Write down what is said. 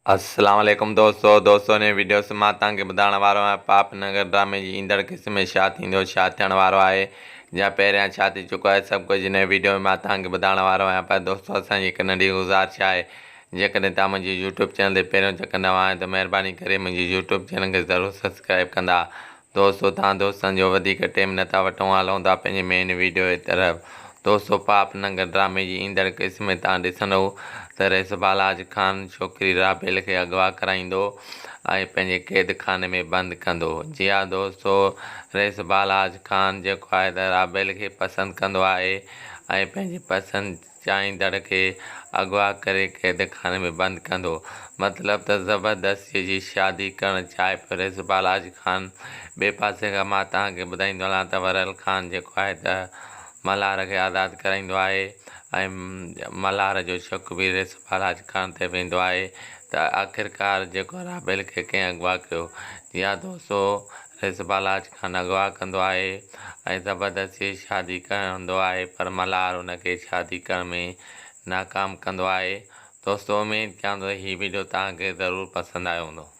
अस्सलाम वालेकुम दोस्तों ने वीडियो से मां तव्हांखे ॿुधाइण वारो आहियां पापनगर ड्रामे जी ईंदड़ क़िस्त में छा थींदो छा थियण वारो आहे या पहिरियां छा थी चुको आहे सभु कुझु हिन वीडियो में मां तव्हांखे ॿुधाइण वारो आहियां। पर दोस्तों असांजी हिकु नंढी गुज़ारिश आहे, जेकॾहिं तव्हां मुंहिंजी यूट्यूब चैनल ते पहिरियों चकर नवां आहियो त महिरबानी करे मुंहिंजी यूट्यूब चैनल खे ज़रूरु सब्सक्राइब कंदा। दोस्तों तव्हां दोस्तनि जो वधीक टाइम नथा वठूं, हलूं था पंहिंजे मेन वीडियो जी तरफ़। दोस्तों पापनगर ड्रामे जी ईंदड़ क़िस्त में तव्हां ॾिसंदव त रेसबालाज ख़ान छोकिरी राबेल खे अगवा कराईंदो ऐं पंहिंजे क़ैद खाने में बंदि कंदो। जी हा दोस्तों, रेसबालाज ख़ान जेको आहे त राबेल खे पसंदि कंदो आहे ऐं पंहिंजे पसंदि चाहींदड़ खे अगवा करे क़ैद खाने में बंदि कंदो। मतिलबु त ज़बरदस्तीअ जी शादी करणु चाहे पियो रेसबालाज ख़ान। ॿिए पासे खां मां तव्हांखे ॿुधाईंदो हलां त वरल ख़ान जेको आहे त मल्हार खे आज़ादु कराईंदो आहे ऐं मल्हार जो शक बि रेसबालाज ख़ान ते वेंदो आहे त आख़िरकार जेको राबेल खे कंहिं अगवा कयो। या दोस्तों रेसबालाज ख़ान अगवा कंदो आहे ऐं ज़बरदस्ती शादी कंदो आहे, पर मल्हार हुनखे शादी करण में नाकाम कंदो आहे। दोस्तों उमेदु कयां थो हीउ वीडियो तव्हांखे ज़रूरु पसंदि आयो हूंदो।